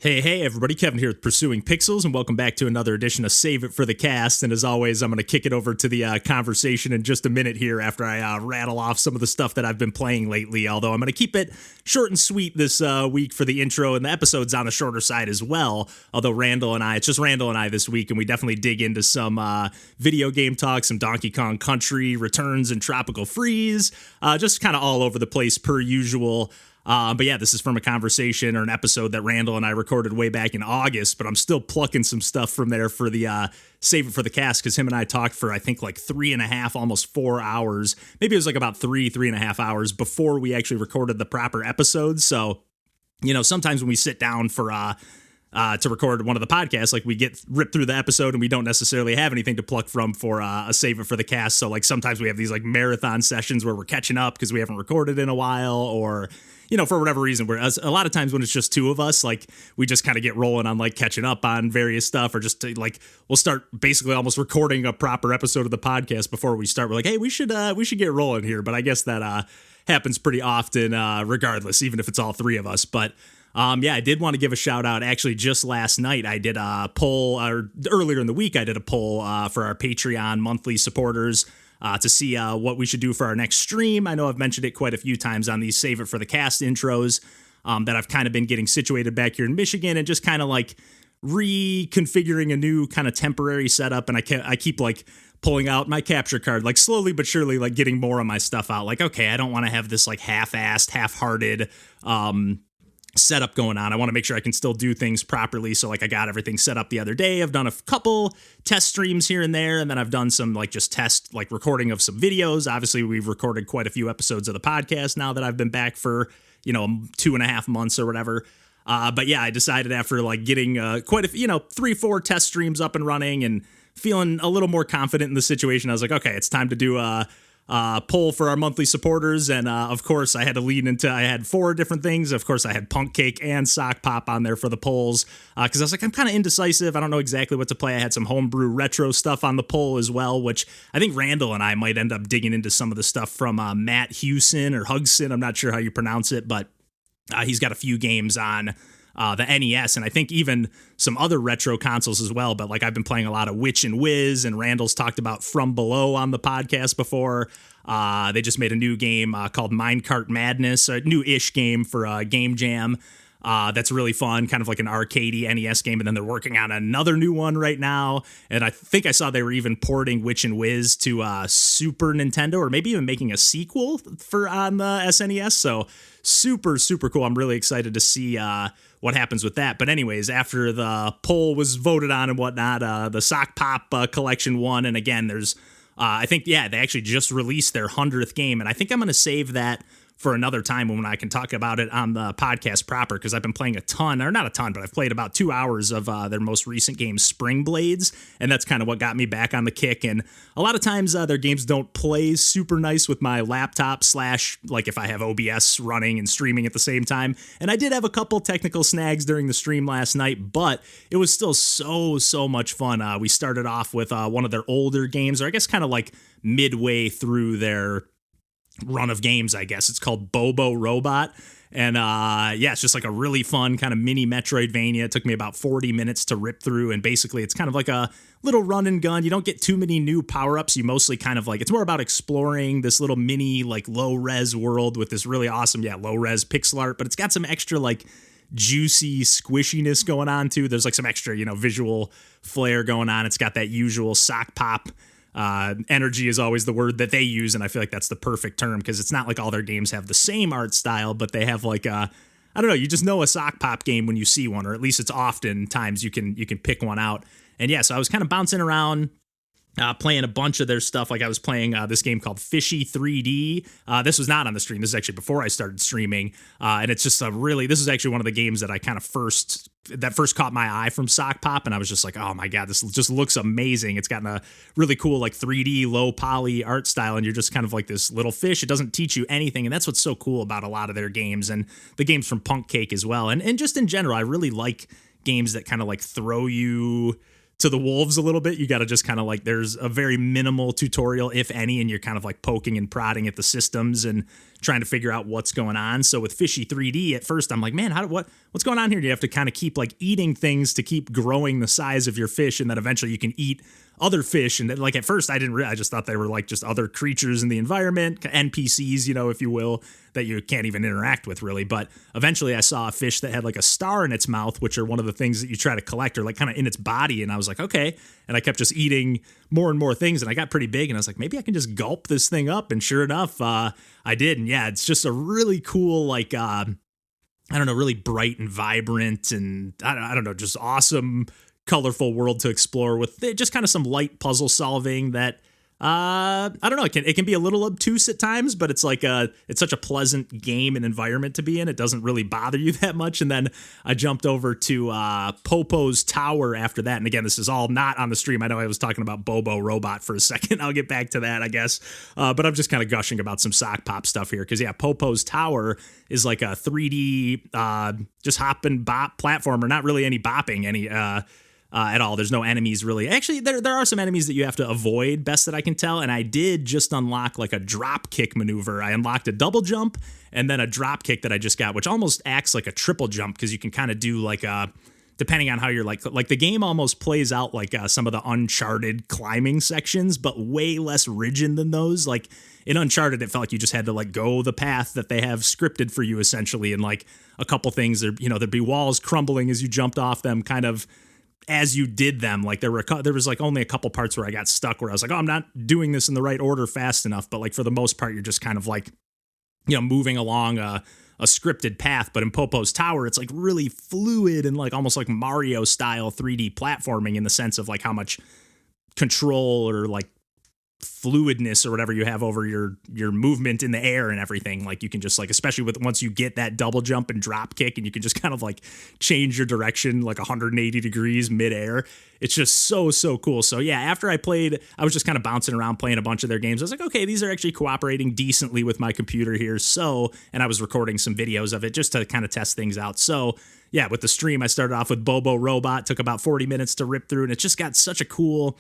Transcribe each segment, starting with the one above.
Hey, everybody. Kevin here with Pursuing Pixels, and welcome back to another edition of Save It for the Cast. And as always, I'm going to kick it over to the conversation in just a minute here after I rattle off some of the stuff that I've been playing lately, although I'm going to keep it short and sweet this week for the intro, and the episode's on the shorter side as well, although it's just Randall and I this week, and we definitely dig into some video game talk, some Donkey Kong Country, Returns, and Tropical Freeze, just kind of all over the place per usual. But yeah, this is from a conversation or an episode that Randall and I recorded way back in August, but I'm still plucking some stuff from there for the Save It for the Cast, because him and I talked for, I think, like 3.5, almost 4 hours. Maybe it was like about 3.5 hours before we actually recorded the proper episodes. So, you know, sometimes when we sit down for to record one of the podcasts, like, we get ripped through the episode and we don't necessarily have anything to pluck from for a Save It for the Cast. So, like, sometimes we have these like marathon sessions where we're catching up because we haven't recorded in a while, or, you know, for whatever reason, whereas a lot of times when it's just two of us, like, we just kind of get rolling on like catching up on various stuff, or just like we'll start basically almost recording a proper episode of the podcast before we start. We're like, hey, we should get rolling here. But I guess that happens pretty often, regardless, even if it's all three of us. But yeah, I did want to give a shout out. Actually, just last night I did a poll, or earlier in the week I did a poll for our Patreon monthly supporters. To see what we should do for our next stream. I know I've mentioned it quite a few times on these Save It for the Cast intros, that I've kind of been getting situated back here in Michigan and just kind of like reconfiguring a new kind of temporary setup. And I keep like pulling out my capture card, like slowly but surely, like getting more of my stuff out. Like, okay, I don't want to have this like half-assed, half-hearted setup going on. I want to make sure I can still do things properly. So like I got everything set up the other day. I've done a couple test streams here and there, and then I've done some like just test like recording of some videos. Obviously, we've recorded quite a few episodes of the podcast now that I've been back for, 2.5 months or whatever. But yeah, I decided after like getting quite a 3-4 test streams up and running and feeling a little more confident in the situation, I was like, okay, it's time to do a poll for our monthly supporters. And of course I had to lean into, I had 4 different things. Of course I had Punk Cake and Sokpop on there for the polls, because I was like, I'm kind of indecisive. I don't know exactly what to play. I had some Homebrew retro stuff on the poll as well, which I think Randall and I might end up digging into some of the stuff from Matt Hughson or Hughson. I'm not sure how you pronounce it, but he's got a few games on the NES, and I think even some other retro consoles as well. But like I've been playing a lot of Witch and Whiz, and Randall's talked about From Below on the podcast before. They just made a new game called Minecart Madness, a new-ish game for Game Jam. That's really fun, kind of like an arcadey NES game, and then they're working on another new one right now. And I think I saw they were even porting Witch and Whiz to Super Nintendo, or maybe even making a sequel on the SNES. So super, super cool. I'm really excited to see what happens with that. But anyways, after the poll was voted on and whatnot, the Sokpop collection won. And again, there's I think, yeah, they actually just released their 100th game, and I think I'm going to save that for another time when I can talk about it on the podcast proper, because I've been playing a ton, or not a ton, but I've played about 2 hours of their most recent game, Spring Blades, and that's kind of what got me back on the kick. And a lot of times their games don't play super nice with my laptop / like if I have OBS running and streaming at the same time. And I did have a couple technical snags during the stream last night, but it was still so much fun. We started off with one of their older games, or I guess kind of like midway through their run of games, I guess. It's called Bobo Robot. And yeah, it's just like a really fun kind of mini Metroidvania. It took me about 40 minutes to rip through, and basically it's kind of like a little run and gun. You don't get too many new power-ups. You mostly kind of like, it's more about exploring this little mini like low-res world with this really awesome, low-res pixel art, but it's got some extra like juicy squishiness going on too. There's like some extra, visual flair going on. It's got that usual Sokpop energy is always the word that they use, and I feel like that's the perfect term, because it's not like all their games have the same art style, but they have like I don't know, you just know a Sokpop game when you see one, or at least it's oftentimes you can pick one out. And yeah, so I was kind of bouncing around, playing a bunch of their stuff. Like I was playing this game called Fishy 3D. This was not on the stream. This is actually before I started streaming. And it's just this is actually one of the games that I kind of first caught my eye from Sokpop. And I was just like, oh my God, this just looks amazing. It's gotten a really cool, like 3D low poly art style. And you're just kind of like this little fish. It doesn't teach you anything. And that's what's so cool about a lot of their games, and the games from Punk Cake as well. And just in general, I really like games that kind of like throw you to the wolves a little bit. You got to just kind of like, there's a very minimal tutorial, if any, and you're kind of like poking and prodding at the systems and trying to figure out what's going on. So with Fishy 3D, at first I'm like, man, what's going on here? You have to kind of keep like eating things to keep growing the size of your fish, and then eventually you can eat other fish. And like at first I just thought they were like just other creatures in the environment, NPCs, if you will, that you can't even interact with really. But eventually I saw a fish that had like a star in its mouth, which are one of the things that you try to collect, or like kind of in its body. And I was like, okay. And I kept just eating more and more things, and I got pretty big, and I was like, maybe I can just gulp this thing up. And sure enough, I did. And yeah, it's just a really cool, like, I don't know, really bright and vibrant, and I don't know, just awesome, colorful world to explore with just kind of some light puzzle solving that I don't know, it can be a little obtuse at times, but it's like it's such a pleasant game and environment to be in. It doesn't really bother you that much. And then I jumped over to Popo's Tower after that. And again, this is all not on the stream. I know I was talking about Bobo Robot for a second. I'll get back to that, I guess. But I'm just kind of gushing about some Sokpop stuff here, because yeah, Popo's Tower is like a 3D just hop and bop platformer. Not really any bopping, at all. There's no enemies really. Actually, there are some enemies that you have to avoid, best that I can tell. And I did just unlock like a drop kick maneuver. I unlocked a double jump and then a drop kick that I just got, which almost acts like a triple jump, because you can kind of do like depending on how you're like the game almost plays out like some of the Uncharted climbing sections, but way less rigid than those. Like in Uncharted, it felt like you just had to like go the path that they have scripted for you essentially. And like a couple things, there'd be walls crumbling as you jumped off them, kind of as you did them. Like there was like only a couple parts where I got stuck, where I was like, oh, I'm not doing this in the right order fast enough. But like for the most part, you're just kind of like, moving along a scripted path. But in Popo's Tower, it's like really fluid and like almost like Mario style 3D platforming, in the sense of like how much control or like fluidness or whatever you have over your movement in the air and everything. Like you can just like, especially with once you get that double jump and drop kick, and you can just kind of like change your direction like 180 degrees midair. It's just so cool. So yeah, after I played, I was just kind of bouncing around playing a bunch of their games. I was like, okay, these are actually cooperating decently with my computer here. And I was recording some videos of it just to kind of test things out. So yeah, with the stream, I started off with Bobo Robot, took about 40 minutes to rip through, and it just got such a cool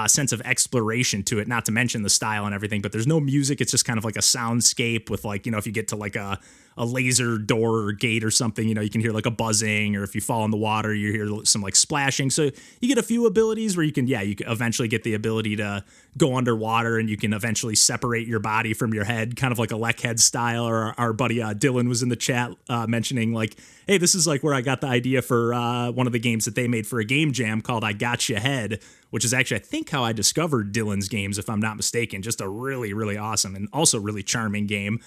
sense of exploration to it, not to mention the style and everything. But there's no music. It's just kind of like a soundscape with like, if you get to like a laser door or gate or something, you can hear like a buzzing, or if you fall in the water, you hear some like splashing. So you get a few abilities where you can eventually get the ability to go underwater, and you can eventually separate your body from your head, kind of like a Leckhead style. Or our buddy Dylan was in the chat mentioning like, hey, this is like where I got the idea for one of the games that they made for a game jam called I Gotcha Head, which is actually, I think, how I discovered Dylan's games, if I'm not mistaken. Just a really, really awesome and also really charming game.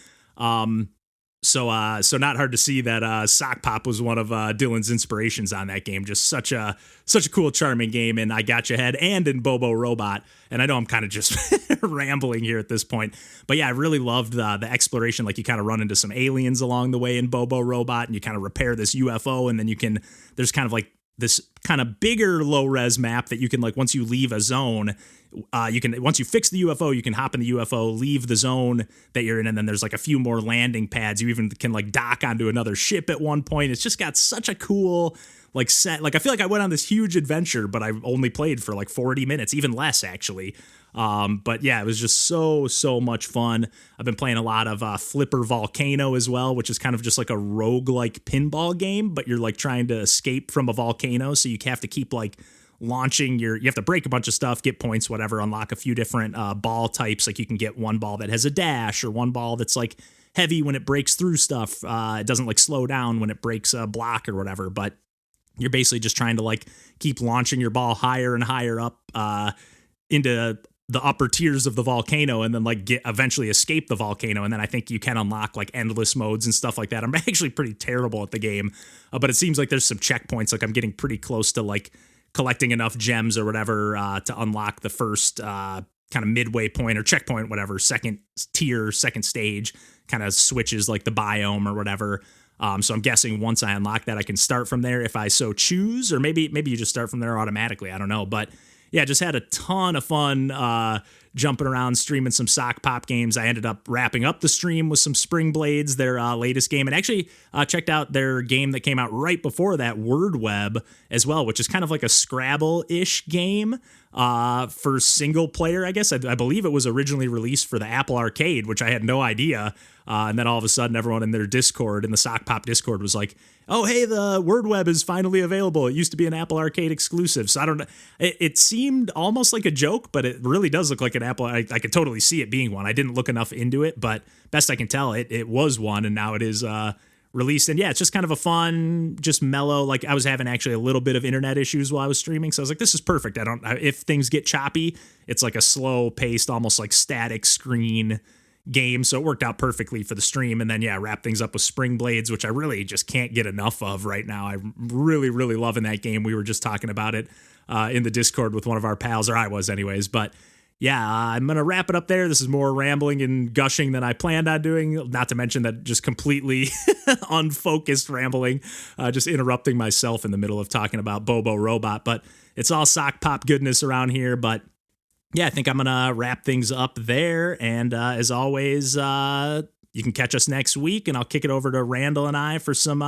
So not hard to see that Sokpop was one of Dylan's inspirations on that game. Just such a cool, charming game in I Gotcha Head and in Bobo Robot. And I know I'm kind of just rambling here at this point, but yeah, I really loved the exploration. Like you kind of run into some aliens along the way in Bobo Robot, and you kind of repair this UFO, and then there's kind of like this kind of bigger low res map that you can, like, once you leave a zone, once you fix the UFO, you can hop in the UFO, leave the zone that you're in, and then there's like a few more landing pads. You even can like dock onto another ship at one point. It's just got such a cool like set. Like I feel like I went on this huge adventure, but I only played for like 40 minutes, even less actually. But yeah, it was just so much fun. I've been playing a lot of Flipper Volcano as well, which is kind of just like a roguelike pinball game, but you're like trying to escape from a volcano. So you have to keep like launching you have to break a bunch of stuff, get points, whatever, unlock a few different ball types. Like you can get one ball that has a dash, or one ball that's like heavy when it breaks through stuff. It doesn't like slow down when it breaks a block or whatever, but you're basically just trying to like keep launching your ball higher and higher up into the upper tiers of the volcano, and then like eventually escape the volcano. And then I think you can unlock like endless modes and stuff like that. I'm actually pretty terrible at the game, but it seems like there's some checkpoints. Like I'm getting pretty close to like collecting enough gems or whatever to unlock the first kind of midway point or checkpoint, whatever, second tier, second stage, kind of switches like the biome or whatever. So I'm guessing once I unlock that, I can start from there if I so choose, or maybe you just start from there automatically. I don't know, but yeah, just had a ton of fun jumping around, streaming some Sokpop games. I ended up wrapping up the stream with some Spring Blades, their latest game, and actually checked out their game that came out right before that, Word Web, as well, which is kind of like a Scrabble-ish game for single player, I guess. I believe it was originally released for the Apple Arcade, which I had no idea. And then all of a sudden, everyone in their Discord, in the Sokpop Discord, was like, oh, hey, the Word Web is finally available. It used to be an Apple Arcade exclusive. So I don't know. It seemed almost like a joke, but it really does look like an Apple. I could totally see it being one. I didn't look enough into it, but best I can tell, it was one, and now it is released. And yeah, it's just kind of a fun, just mellow. Like, I was having actually a little bit of internet issues while I was streaming, so I was like, this is perfect. If things get choppy, it's like a slow paced, almost like static screen game, so it worked out perfectly for the stream. And then wrap things up with Spring Blades, which I really just can't get enough of right now. I'm really loving that game. We were just talking about it in the Discord with one of our pals, or I was anyways. But I'm gonna wrap it up there. This is more rambling and gushing than I planned on doing, not to mention that just completely unfocused rambling, just interrupting myself in the middle of talking about Bobo Robot. But it's all Sokpop goodness around here. But I think I'm going to wrap things up there. And as always, you can catch us next week, and I'll kick it over to Randall and I for some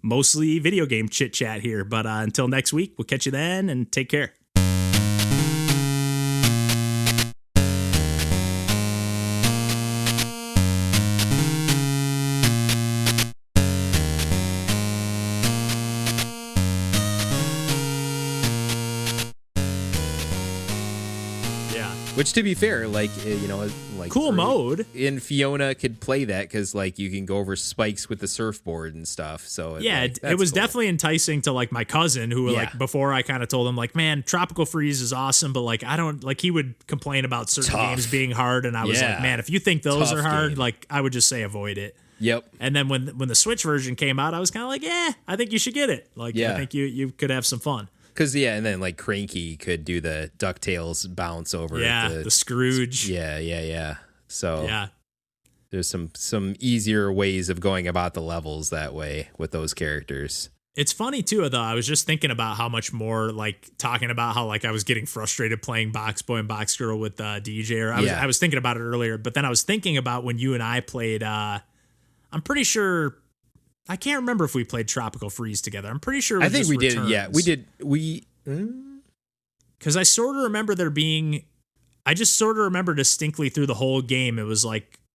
mostly video game chit chat here. But until next week, we'll catch you then, and take care. Which, to be fair, cool mode. In Fiona could play that because you can go over spikes with the surfboard and stuff. So it was cool. Definitely enticing to my cousin who before I kind of told him man, Tropical Freeze is awesome, but I don't he would complain about certain games being hard, and I was like, man, if you think those are hard, game. I would just say avoid it. Yep. And then when the Switch version came out, I was kind of like, I think you should get it. I think you could have some fun. Because, and then, Cranky could do the DuckTales bounce over. Yeah, the Scrooge. Yeah. So, there's some easier ways of going about the levels that way with those characters. It's funny, too, though. I was just thinking about how much more, talking about how, I was getting frustrated playing Box Boy and Box Girl with DJ. Or I was thinking about it earlier, but then I was thinking about when you and I played, I'm pretty sure... I can't remember if we played Tropical Freeze together. I'm pretty sure I think we Returns. did. Yeah, we did. Because I sort of remember there being... I just sort of remember distinctly through the whole game, it was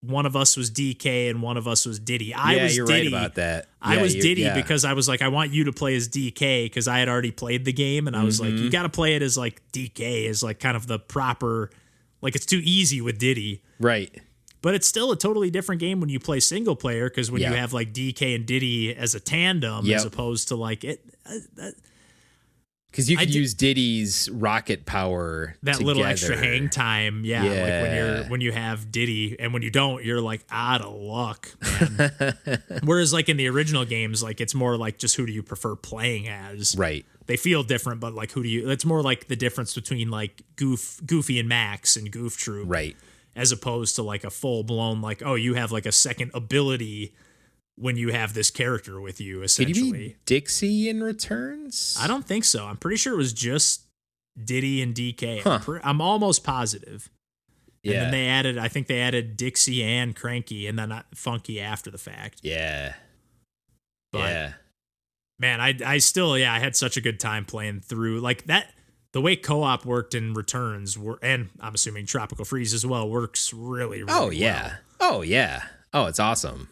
one of us was DK and one of us was Diddy. I was you're Diddy. Right about that. I was Diddy because I was I want you to play as DK because I had already played the game, and I was you got to play it as DK is kind of the proper... it's too easy with Diddy. Right. But it's still a totally different game when you play single player, because when you have DK and Diddy as a tandem as opposed to it. Because you could use Diddy's rocket power. That together. Little extra hang time, when you have Diddy, and when you don't, you're out of luck, man. Whereas in the original games, it's more just who do you prefer playing as? Right. They feel different, but who do you? It's more the difference between Goofy and Max and Goof Troop, right? As opposed to a full blown you have a second ability when you have this character with you, essentially. Did he be Dixie in Returns? I don't think so. I'm pretty sure it was just Diddy and DK. Huh. I'm almost positive. And then I think they added Dixie and Cranky, and then Funky after the fact. Yeah. But, man, I still, I had such a good time playing through that. The way co-op worked in Returns, and I'm assuming Tropical Freeze as well, works really, really well. Oh, yeah. Oh, it's awesome.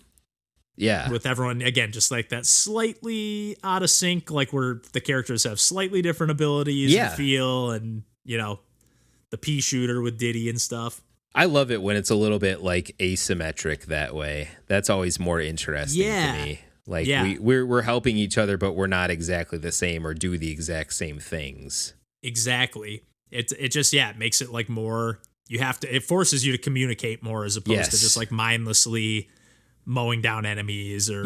Yeah. With everyone, again, just that slightly out of sync, where the characters have slightly different abilities and feel, and, the pea shooter with Diddy and stuff. I love it when it's a little bit asymmetric that way. That's always more interesting to me. We're helping each other, but we're not exactly the same or do the exact same things. Exactly. It just it makes it more, it forces you to communicate more as opposed to just mindlessly mowing down enemies or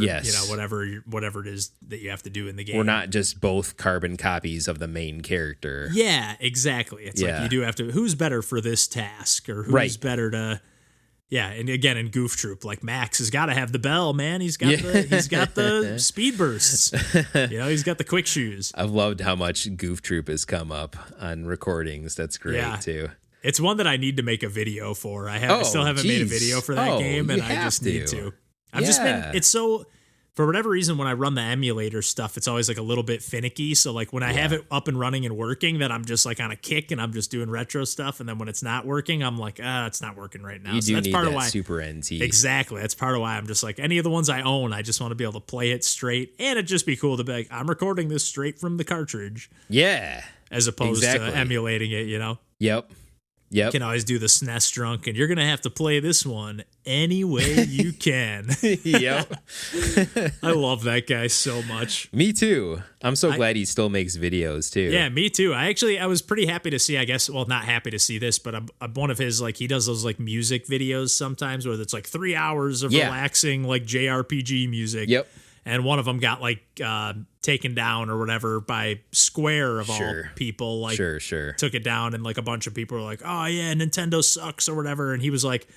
whatever it is that you have to do in the game. We're not just both carbon copies of the main character. Yeah, exactly. It's you do have to, who's better for this task, or who's better to and again in Goof Troop, Max has got to have the bell, man. He's got the speed bursts. He's got the quick shoes. I've loved how much Goof Troop has come up on recordings. That's great too. It's one that I need to make a video for. I still haven't made a video for that game, and I just need to. I've just been, it's so, for whatever reason, when I run the emulator stuff, it's always like a little bit finicky. So like when I have it up and running and working, then I'm just like on a kick and I'm just doing retro stuff. And then when it's not working, I'm like, it's not working right now. You so do that's need part of that why, super NT. Exactly. That's part of why I'm just like, any of the ones I own, I just want to be able to play it straight. And it'd just be cool to be like, I'm recording this straight from the cartridge. Yeah. As opposed to emulating it, you know? Yep. You can always do the SNES drunk, and you're going to have to play this one any way you can. Yep. I love that guy so much. Me too. I'm so glad he still makes videos too. Yeah, me too. I was pretty happy to see, I guess, well, not happy to see this, but I'm one of his, like, he does those like music videos sometimes where it's like 3 hours of relaxing like JRPG music. Yep. And one of them got like taken down or whatever by Square of all people. Like, took it down, and like a bunch of people were like, "Oh yeah, Nintendo sucks" or whatever. And he was like,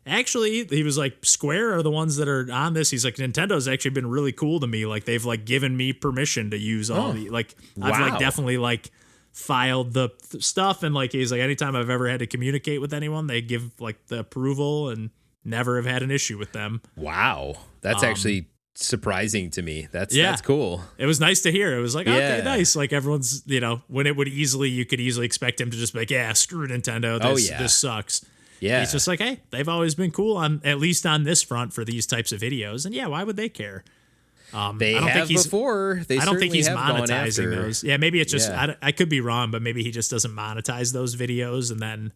"Actually, he was like, Square are the ones that are on this." He's like, "Nintendo's actually been really cool to me. Like, they've like given me permission to use all the like I've like definitely like filed the stuff." And like he's like, anytime I've ever had to communicate with anyone, they give like the approval and never have had an issue with them. Wow, that's actually surprising to me. That's cool. It was nice to hear. It was like, okay, nice. Like everyone's, you know, when you could easily expect him to just be like, yeah, screw Nintendo. This sucks. Yeah. He's just like, hey, they've always been cool on, at least on this front for these types of videos. And yeah, why would they care? They have before. I don't think he's monetizing those. Yeah, maybe it's just I could be wrong, but maybe he just doesn't monetize those videos, and then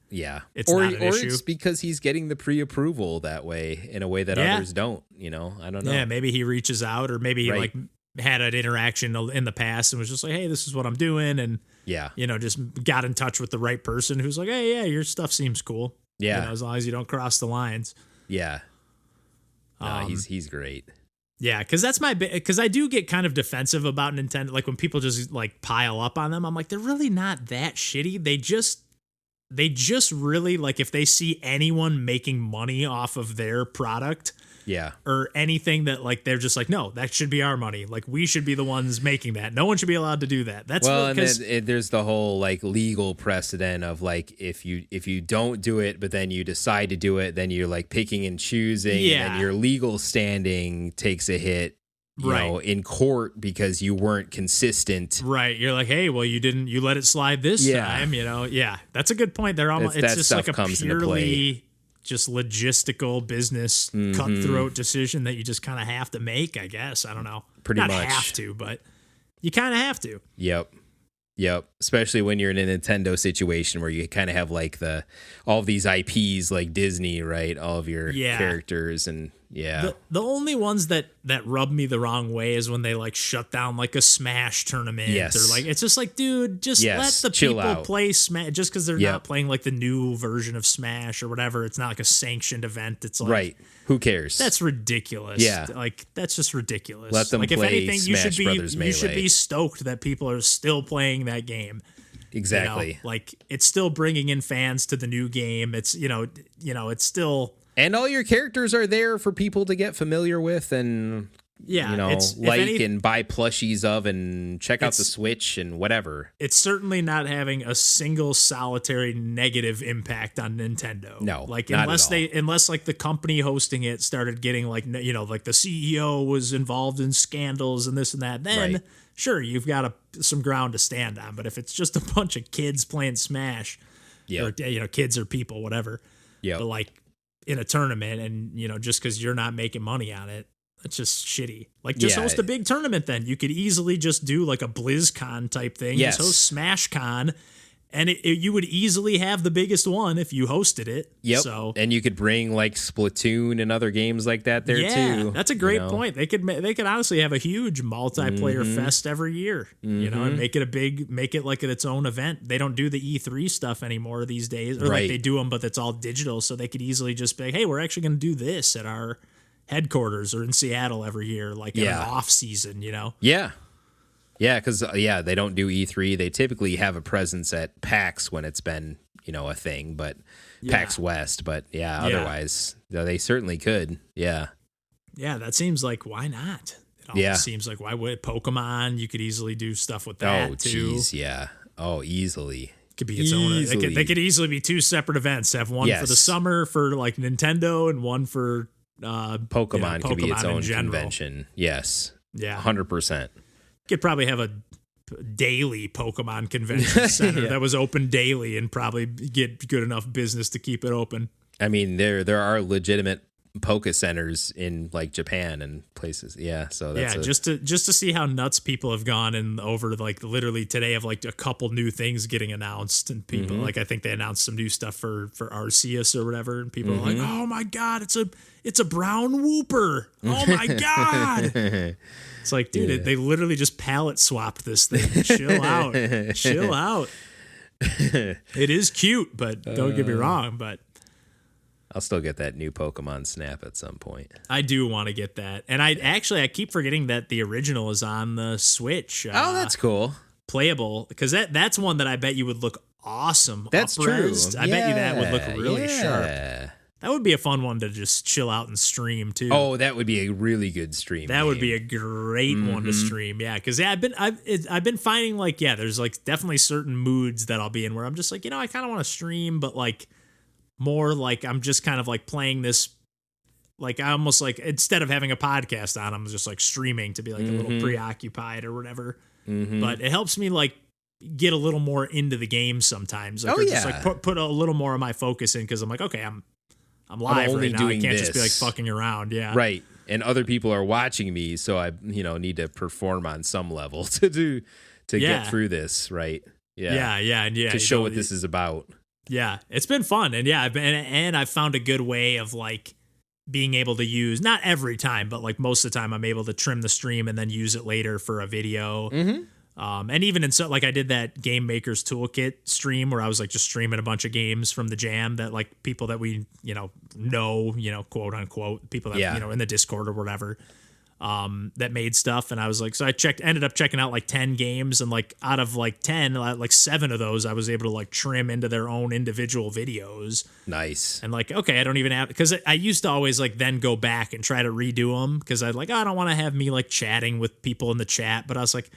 it's not an issue. Or it's because he's getting the pre-approval that way in a way that others don't. You know, I don't know. Yeah, maybe he reaches out, or maybe he like had an interaction in the past and was just like, hey, this is what I'm doing, and you know, just got in touch with the right person who's like, hey, yeah, your stuff seems cool. Yeah, you know, as long as you don't cross the lines. Yeah. No, he's great. Yeah, because that's because I do get kind of defensive about Nintendo. Like when people just like pile up on them, I'm like, they're really not that shitty. They just really like, if they see anyone making money off of their product, or anything that like they're just like, no, that should be our money. Like we should be the ones making that. No one should be allowed to do that. That's and then there's the whole like legal precedent of like if you don't do it, but then you decide to do it, then you're like picking and choosing, and then your legal standing takes a hit. You know, in court because you weren't consistent. Right. You're like, hey, well, you let it slide this time, you know? Yeah. That's a good point. They're almost, it's just like a purely just logistical business cutthroat decision that you just kind of have to make, I guess. I don't know. Not have to, but you kind of have to. Yep. Especially when you're in a Nintendo situation where you kind of have like all of these IPs like Disney, right? All of your characters and the only ones that rub me the wrong way is when they like shut down like a Smash tournament or like, it's just like, dude, just let the people play Smash just because they're not playing like the new version of Smash or whatever. It's not like a sanctioned event. It's like, who cares? That's ridiculous. Yeah. Like that's just ridiculous. Let them like, play if anything, Smash Brothers Melee. You should be stoked that people are still playing that game. Exactly. You know, like it's still bringing in fans to the new game. It's, you know, it's still. And all your characters are there for people to get familiar with and, you know, and buy plushies of and check out the Switch and whatever. It's certainly not having a single solitary negative impact on Nintendo. No, like unless like the company hosting it started getting like, you know, like the CEO was involved in scandals and this and that, then sure, you've got some ground to stand on. But if it's just a bunch of kids playing Smash, or, you know, kids or people, whatever, but like, in a tournament and, you know, just because you're not making money on it, it's just shitty. Like just host a big tournament then. You could easily just do like a BlizzCon type thing. Just host SmashCon and you would easily have the biggest one if you hosted it. Yep. So, and you could bring like Splatoon and other games like that there too. That's a great point. They could honestly have a huge multiplayer fest every year, you know, and make it like its own event. They don't do the E3 stuff anymore these days, or like they do them, but it's all digital. So they could easily just be like, hey, we're actually going to do this at our headquarters or in Seattle every year, like in an off season, you know? Yeah. Yeah, because they don't do E3. They typically have a presence at PAX when it's been, you know, a thing, but PAX West. But otherwise, they certainly could. Yeah. Yeah, that seems like, why not? It almost seems like, why would Pokemon? You could easily do stuff with that too. Oh, geez, yeah. Oh, easily. Could be its own. They could easily be two separate events. Have one for the summer for like Nintendo and one for Pokemon could be its own convention. Yes. Yeah. 100%. Could probably have a daily Pokemon convention center that was open daily and probably get good enough business to keep it open. I mean, there are legitimate Poke centers in like Japan and places. Yeah. So that's just to see how nuts people have gone and over like literally today of like a couple new things getting announced and people like I think they announced some new stuff for Arceus or whatever and people are like, oh my God, it's a brown whooper. Oh my God. It's like, dude, they literally just palette swapped this thing. Chill out. Chill out. It is cute, but don't get me wrong, but I'll still get that new Pokemon Snap at some point. I do want to get that. And I keep forgetting that the original is on the Switch. Oh, that's cool. Playable. Because that's one that I bet you would look awesome. That's up-resed. true. I bet you that would look really sharp. That would be a fun one to just chill out and stream too. Oh, that would be a really good stream. That would be a great one to stream. Yeah, because I've been finding like there's like definitely certain moods that I'll be in where I'm just like I kind of want to stream, but like more like I'm just kind of like playing this. Like I almost like instead of having a podcast on, I'm just like streaming to be like a little preoccupied or whatever. But it helps me like get a little more into the game sometimes. Like, just like put a little more of my focus in because I'm like, okay, I'm live right now. I can't just be like fucking around. Yeah. Right. And other people are watching me. So I, need to perform on some level to get through this. Right. Yeah. Yeah. To show what this is about. Yeah. It's been fun. And I've found a good way of like being able to use, not every time, but like most of the time I'm able to trim the stream and then use it later for a video. And even like I did that Game Maker's Toolkit stream where I was like just streaming a bunch of games from the jam that like people that we, know, quote unquote, people that, in the Discord or whatever, that made stuff. And I was like, so I ended up checking out like 10 games and like out of like 10, like 7 of those, I was able to like trim into their own individual videos. Nice. And like, okay, I don't even have, cause I used to always like then go back and try to redo them. Cause I'd like, I don't want to have me like chatting with people in the chat, but I was like,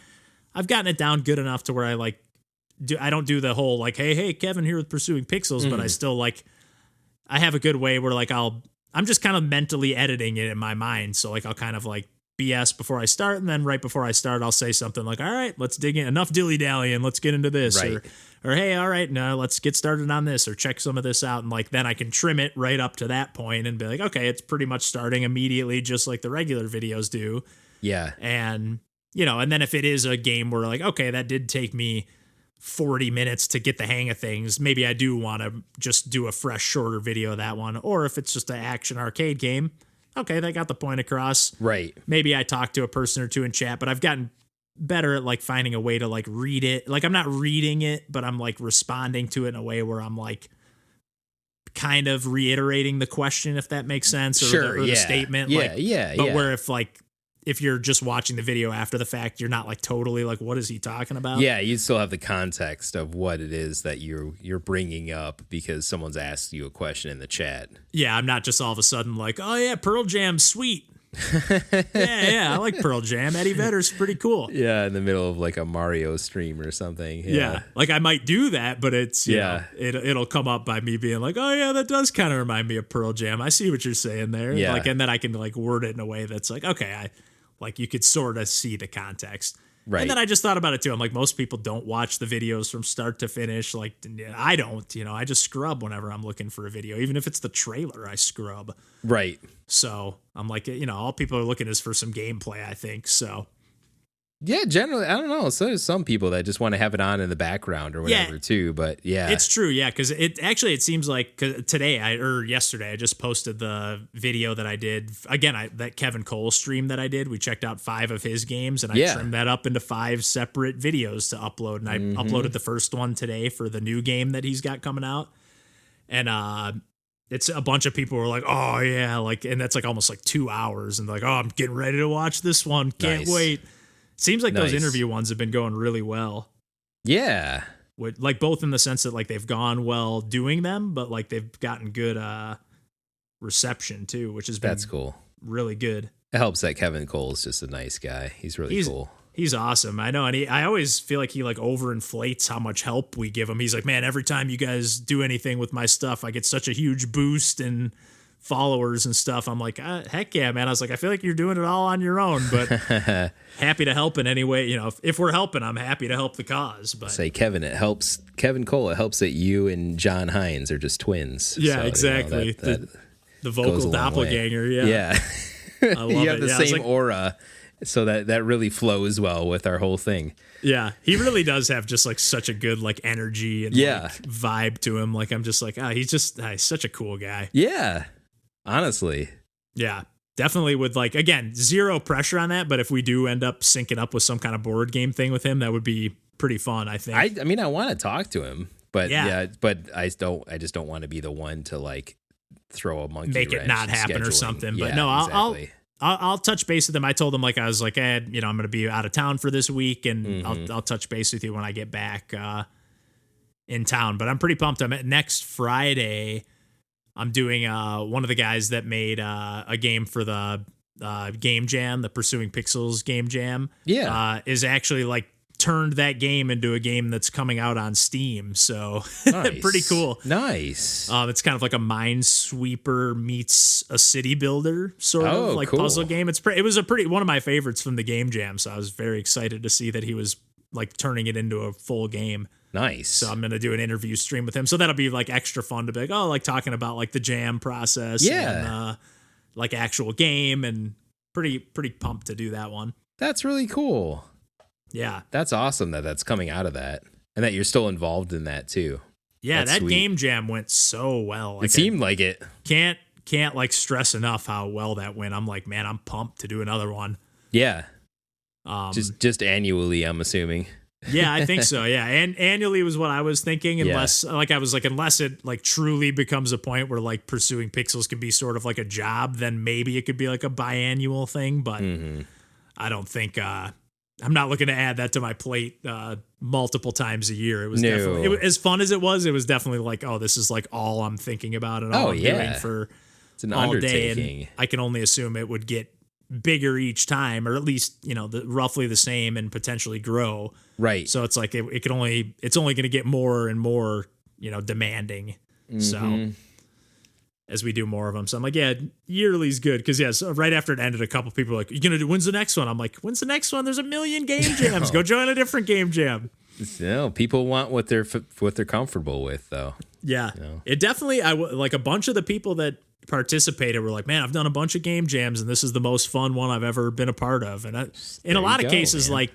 I've gotten it down good enough to where I don't do the whole like, hey, Kevin here with Pursuing Pixels, but I still like, I have a good way where like I'm just kind of mentally editing it in my mind. So like I'll kind of like BS before I start. And then right before I start, I'll say something like, all right, let's dig in, enough dilly-dallying, let's get into this. Right. Or hey, all right, now let's get started on this or check some of this out. And like, then I can trim it right up to that point and be like, okay, it's pretty much starting immediately just like the regular videos do. Yeah. And and then if it is a game where like, okay, that did take me 40 minutes to get the hang of things, maybe I do want to just do a fresh, shorter video of that one. Or if it's just an action arcade game, okay, they got the point across. Right. Maybe I talk to a person or two in chat, but I've gotten better at like finding a way to like read it. Like I'm not reading it, but I'm like responding to it in a way where I'm like kind of reiterating the question, if that makes sense, or the statement. But where if you're just watching the video after the fact, you're not like totally like, what is he talking about? Yeah, you still have the context of what it is that you're bringing up because someone's asked you a question in the chat. Yeah, I'm not just all of a sudden like, oh yeah, Pearl Jam's sweet. yeah, I like Pearl Jam. Eddie Vedder's pretty cool. Yeah, in the middle of like a Mario stream or something. Yeah, like I might do that, but it's it'll come up by me being like, oh yeah, that does kind of remind me of Pearl Jam. I see what you're saying there. Yeah, like, and then I can like word it in a way that's like, okay, like you could sort of see the context. Right. And then I just thought about it too. I'm like, most people don't watch the videos from start to finish. Like I don't, I just scrub whenever I'm looking for a video. Even if it's the trailer, I scrub. Right. So I'm like, all people are looking is for some gameplay, I think. So. Yeah, generally, I don't know. So there's some people that just want to have it on in the background or whatever too. But yeah, it's true. Yeah, because it seems like yesterday I just posted the video that I did again. That Kevin Cole stream that I did. We checked out 5 of his games and I trimmed that up into 5 separate videos to upload. And I uploaded the first one today for the new game that he's got coming out. And it's a bunch of people were like, oh yeah, like, and that's like almost like 2 hours, and like, oh, I'm getting ready to watch this one. Can't wait. Seems like those interview ones have been going really well. Yeah. Like both in the sense that like they've gone well doing them, but like they've gotten good reception too, which has been that's cool. Really good. It helps that Kevin Cole's just a nice guy. He's really cool. He's awesome. I know. And I always feel like he like overinflates how much help we give him. He's like, man, every time you guys do anything with my stuff, I get such a huge boost in followers and stuff. I'm like, heck yeah, man. I was like, I feel like you're doing it all on your own, but happy to help in any way. You know, if we're helping, I'm happy to help the cause. But say, Kevin, it helps. Kevin Cole, it helps that you and John Hines are just twins. Yeah, so, exactly. You know, the vocal doppelganger. Yeah. I love you have the same aura. So that really flows well with our whole thing. Yeah, he really does have just like such a good like energy and like, vibe to him. Like I'm just like, he's such a cool guy. Yeah, honestly. Yeah, definitely with like, again, zero pressure on that. But if we do end up syncing up with some kind of board game thing with him, that would be pretty fun, I think. I mean, I want to talk to him, but but I just don't want to be the one to like throw a monkey make it not happen or something. But no, exactly. I'll touch base with him. I told him like I was like, I'm going to be out of town for this week, and I'll touch base with you when I get back in town. But I'm pretty pumped. I'm at next Friday. I'm doing one of the guys that made a game for the Game Jam, the Pursuing Pixels Game Jam. Yeah, is actually like turned that game into a game that's coming out on Steam. So nice. Pretty cool. Nice. It's kind of like a Minesweeper meets a city builder sort of like puzzle game. It was one of my favorites from the Game Jam. So I was very excited to see that he was like turning it into a full game. Nice. So I'm going to do an interview stream with him. So that'll be like extra fun to be like, like talking about like the jam process. Yeah. And like actual game, and pretty pumped to do that one. That's really cool. Yeah. That's awesome that's coming out of that, and that you're still involved in that too. Yeah, that's that sweet. Game Jam went so well. Like, it seemed like it. Can't like stress enough how well that went. I'm like, man, I'm pumped to do another one. Yeah. Just annually, I'm assuming. Yeah, I think so. Yeah, and annually was what I was thinking. Unless it like truly becomes a point where like Pursuing Pixels can be sort of like a job, then maybe it could be like a biannual thing. But I don't think. I'm not looking to add that to my plate multiple times a year. It was definitely as fun as it was definitely like, this is like all I'm thinking about and all I'm doing for it's an all undertaking. Day. And I can only assume it would get bigger each time, or at least, roughly the same, and potentially grow. Right. So it's like it's only going to get more and more, demanding. So as we do more of them. So I'm like, yeah, yearly's good. Because, so right after it ended, a couple people were like, you going to do, when's the next one? I'm like, when's the next one? There's a million game jams. Go join a different game jam. No, people want what they're comfortable with, though. Yeah. It definitely, like a bunch of the people that participated were like, man, I've done a bunch of game jams, and this is the most fun one I've ever been a part of. And in a lot of cases, man.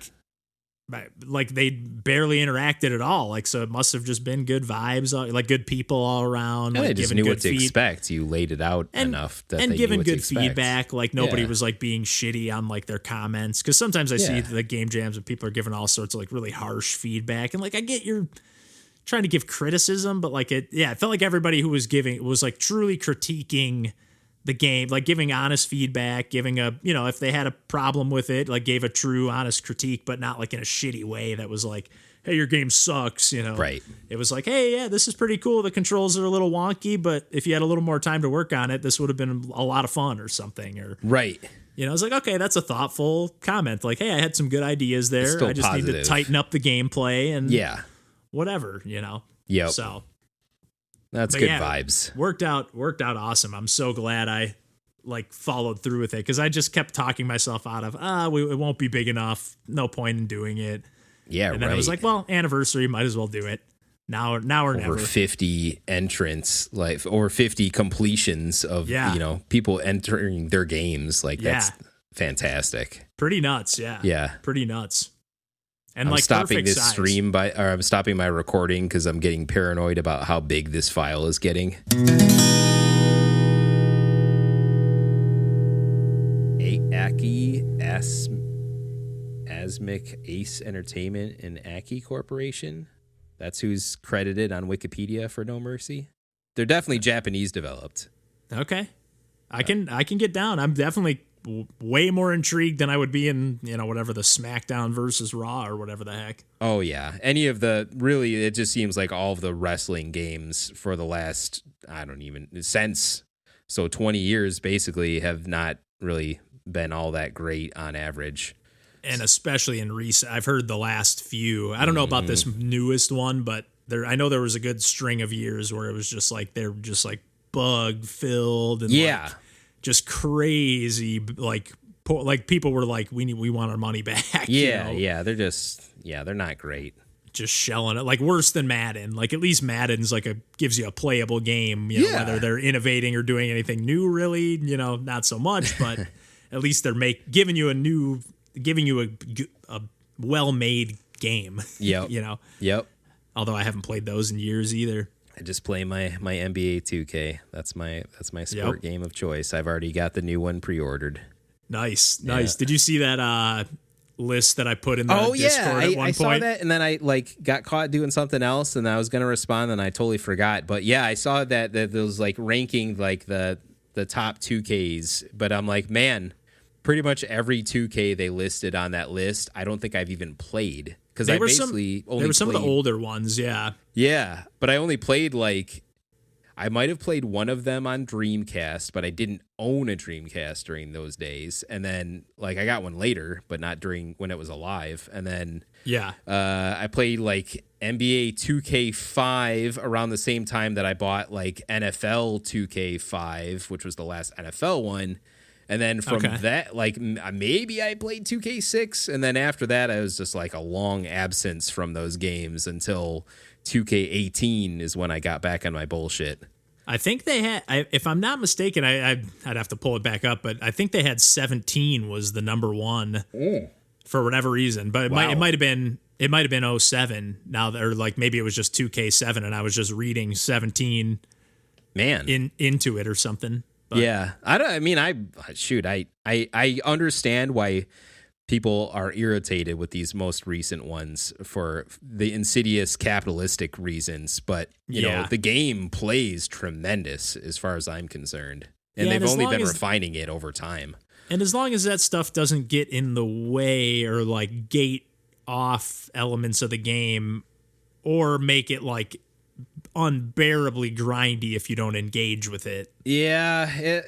Like they barely interacted at all. Like, so it must have just been good vibes, like good people all around. And like, they just knew what to expect. You laid it out enough that and they giving knew what good to expect. feedback. Like nobody was like being shitty on like their comments. Cause sometimes I see the game jams and people are giving all sorts of like really harsh feedback. And like, I get you're trying to give criticism, but like it felt like everybody who was giving was like truly critiquing the game, like giving honest feedback, giving if they had a problem with it, like gave a true honest critique, but not like in a shitty way that was like, hey, your game sucks, Right. It was like, hey, yeah, this is pretty cool. The controls are a little wonky, but if you had a little more time to work on it, this would have been a lot of fun or something. Or right. I was like, okay, that's a thoughtful comment. Like, hey, I had some good ideas there. I just positive. need to tighten up the gameplay and whatever, Yep. So that's good vibes. Worked out awesome. I'm so glad I like followed through with it, because I just kept talking myself out of it won't be big enough. No point in doing it. Yeah, and then I was like, well, anniversary, might as well do it. Now or never. Over 50 entrants, like over 50 completions of people entering their games. Like that's fantastic. Pretty nuts. Yeah. Yeah. Pretty nuts. And I'm like stopping this size. stream I'm stopping my recording because I'm getting paranoid about how big this file is getting. Aki Asmic Ace Entertainment and Aki Corporation. That's who's credited on Wikipedia for No Mercy. They're definitely Japanese developed. Okay. I can get down. I'm definitely way more intrigued than I would be in, whatever the SmackDown versus Raw or whatever the heck. Oh, yeah. It just seems like all of the wrestling games for the last, since 20 years basically have not really been all that great on average. And especially in recent, I've heard the last few. I don't know about this newest one, but I know there was a good string of years where it was just like they're just like bug filled and like just crazy. Like people were like, we want our money back. Yeah, they're not great. Just shelling it, like worse than Madden. Like at least Madden's like gives you a playable game. You know, whether they're innovating or doing anything new, really, not so much. But at least they're giving you a well-made game. Yep. Yep. Although I haven't played those in years either. I just play my NBA 2K. That's my sport game of choice. I've already got the new one pre-ordered. Nice. Did you see that list that I put in the Discord at one point? I saw that, and then I got caught doing something else, and I was going to respond, and I totally forgot. But yeah, I saw that those ranking the top 2Ks. But I'm like, man, pretty much every 2K they listed on that list, I don't think I've even played. Because I basically only were some of the older ones, yeah. Yeah, but I only played I might have played one of them on Dreamcast, but I didn't own a Dreamcast during those days. And then I got one later, but not during when it was alive. And then I played NBA 2K5 around the same time that I bought NFL 2K5, which was the last NFL one. And then from that, maybe I played 2K6. And then after that, I was just a long absence from those games until 2K18 is when I got back on my bullshit. I think they had, if I'm not mistaken, I'd have to pull it back up, but I think they had 17 was the number one for whatever reason. But it might have been 07 now, or maybe it was just 2K7 and I was just reading 17 into it or something. But. Yeah, I understand why people are irritated with these most recent ones for the insidious capitalistic reasons, but you know the game plays tremendous as far as I'm concerned, and they've only been refining it over time. And as long as that stuff doesn't get in the way or gate off elements of the game, or make it unbearably grindy if you don't engage with it.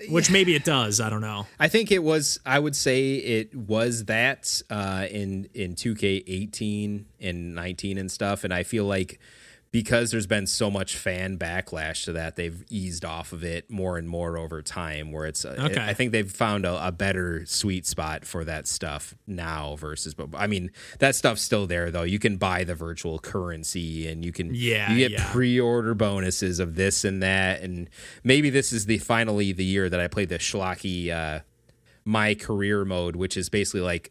Which maybe it does. I don't know. I think it was. I would say it was that in 2K18 and 19 and stuff. And I feel like because there's been so much fan backlash to that, they've eased off of it more and more over time. Where it's, I think they've found a better sweet spot for that stuff now versus. But I mean, that stuff's still there though. You can buy the virtual currency, and you get pre-order bonuses of this and that. And maybe this is finally the year that I played the schlocky My Career mode, which is basically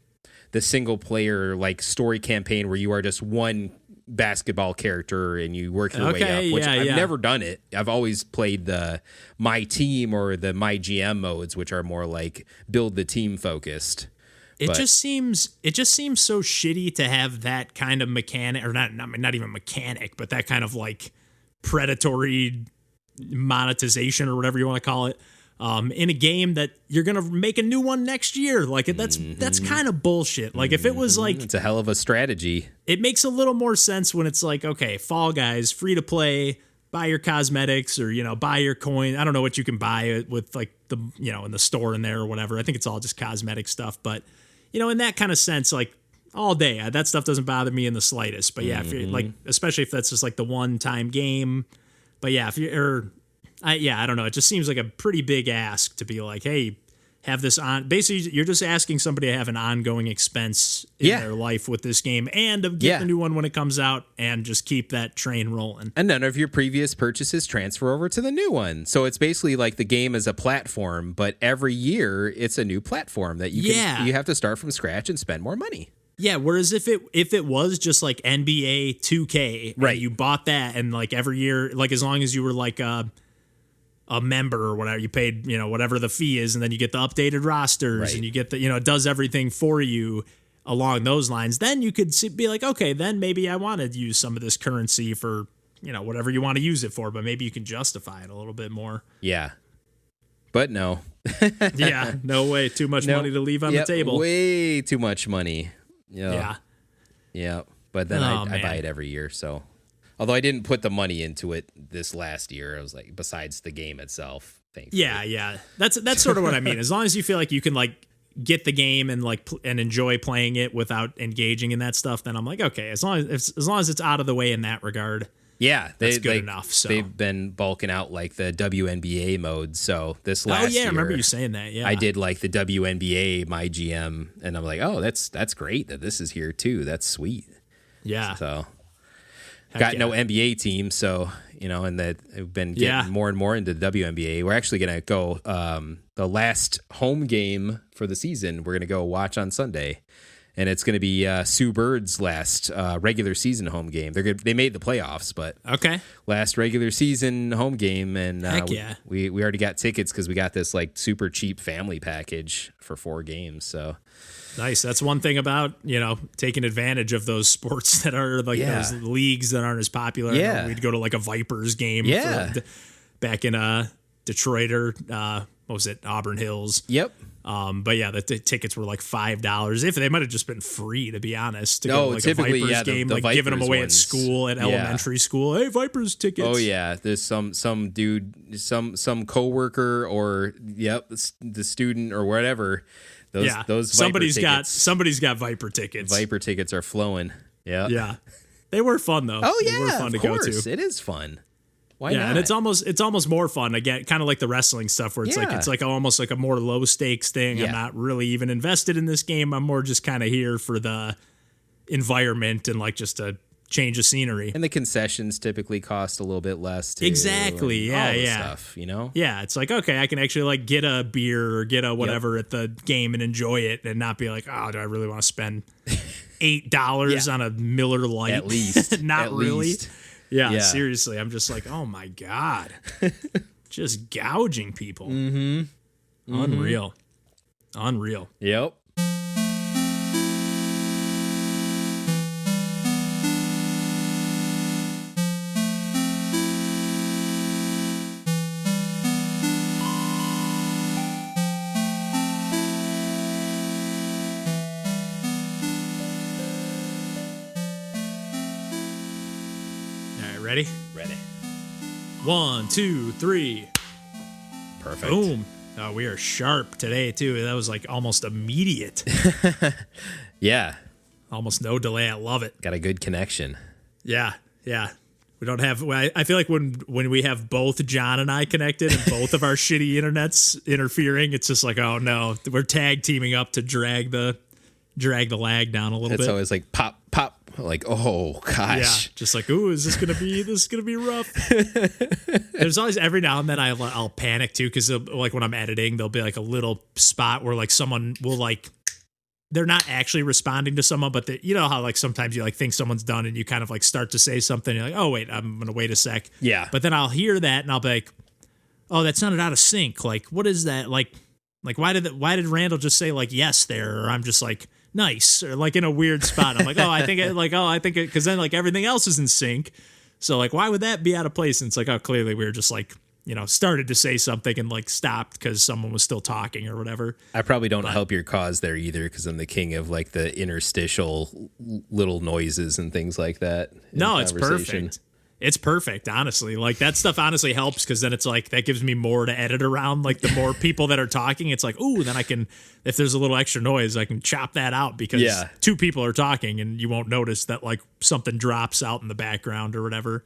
the single player story campaign where you are just one basketball character and you work your way up, which I've never done it. I've always played the My Team or the My GM modes, which are more build the team focused. It just seems so shitty to have that kind of mechanic, or not even mechanic, but that kind of predatory monetization or whatever you want to call it. In a game that you're gonna make a new one next year, that's kind of bullshit. If it was it's a hell of a strategy. It makes a little more sense when it's okay, Fall Guys, free to play, buy your cosmetics or buy your coin. I don't know what you can buy with the in the store in there or whatever. I think it's all just cosmetic stuff, but in that kind of sense, all day that stuff doesn't bother me in the slightest. But if you're especially if that's just the one time game. But if you're I don't know. It just seems like a pretty big ask to be hey, have this on. Basically, you're just asking somebody to have an ongoing expense in their life with this game and to get the new one when it comes out and just keep that train rolling. And none of your previous purchases transfer over to the new one. So it's basically the game is a platform, but every year it's a new platform that you have to start from scratch and spend more money. Yeah, whereas if it was just NBA 2K, right? And you bought that and every year, as long as you were a member or whatever, you paid, whatever the fee is, and then you get the updated rosters and you get the, it does everything for you along those lines. Then you could be okay, then maybe I want to use some of this currency for, whatever you want to use it for, but maybe you can justify it a little bit more. Yeah. But no. Yeah, no way. Too much money to leave on the table. Way too much money. Yeah. Yeah. But then I buy it every year, so. Although I didn't put the money into it this last year, I was besides the game itself, thankfully. Yeah. That's sort of what I mean. As long as you feel you can get the game and like and enjoy playing it without engaging in that stuff, then I'm like, okay, as long as it's out of the way in that regard. Yeah, that's good enough. So they've been bulking out like the WNBA mode. So this last year, I remember you saying that. Yeah, I did like the WNBA my GM, and I'm like, oh, that's great that this is here too. That's sweet. Yeah. So got no NBA team, so and that I've been getting more and more into the WNBA. We're actually gonna go the last home game for the season. We're gonna go watch on Sunday. And it's going to be Sue Bird's last regular season home game. They made the playoffs, but last regular season home game, and we already got tickets because we got this like super cheap family package for 4 games. So nice. That's one thing about taking advantage of those sports that are like those leagues that aren't as popular. Yeah, we'd go to like a Vipers game. Yeah, back in Detroit or what was it, Auburn Hills? Yep. But yeah, the tickets were like $5. If they might have just been free, to be honest. To go to like typically, a Vipers game, the like Vipers giving them away ones. at school, at elementary school. Hey, Vipers tickets. Oh yeah, there's some dude, some coworker, or the student or whatever. Those somebody's got Viper tickets. Viper tickets are flowing. Yeah, yeah, they were fun though. Oh yeah, they were fun to go to. It is fun. Why not? And it's almost more fun again, kind of like the wrestling stuff where it's like almost like a more low stakes thing. Yeah. I'm not really even invested in this game. I'm more just kind of here for the environment and like just a change of scenery. And the concessions typically cost a little bit less too. Exactly. Yeah. Stuff, Yeah, it's like, okay, I can actually like get a beer or get a whatever at the game and enjoy it and not be like, oh, do I really want to spend $8 on a Miller Lite? At least. Not at really. Least. Yeah, seriously. I'm just like, oh my God. Just gouging people. Mm-hmm. Unreal. Yep. Ready? Ready. 1, 2, 3. Perfect. Boom. Oh, we are sharp today, too. That was like almost immediate. Yeah. Almost no delay. I love it. Got a good connection. Yeah. We don't have. I feel like when we have both John and I connected and both of our shitty internets interfering, it's just like, oh no, we're tag teaming up to drag the lag down a little bit. It's always like pop. Like, oh gosh. Yeah, just like, ooh, is this gonna be rough? There's always every now and then I'll panic too, because like when I'm editing, there'll be like a little spot where like someone will like, they're not actually responding to someone, but you know how like sometimes you like think someone's done and you kind of like start to say something, you're like, oh wait, I'm gonna wait a sec. Yeah. But then I'll hear that and I'll be like, oh, that sounded out of sync. Like, what is that? Like why did Randall just say like yes there? Or I'm just like, nice, or like in a weird spot. I'm like, I think it, because then like everything else is in sync. So like, why would that be out of place? And it's like, oh, clearly we were just like, started to say something and like stopped because someone was still talking or whatever. I probably don't help your cause there either, because I'm the king of like the interstitial little noises and things like that. No, it's perfect. It's perfect, honestly. Like that stuff honestly helps, because then it's like that gives me more to edit around. Like the more people that are talking, it's like, ooh, then I can, if there's a little extra noise, I can chop that out, because 2 people are talking and you won't notice that like something drops out in the background or whatever.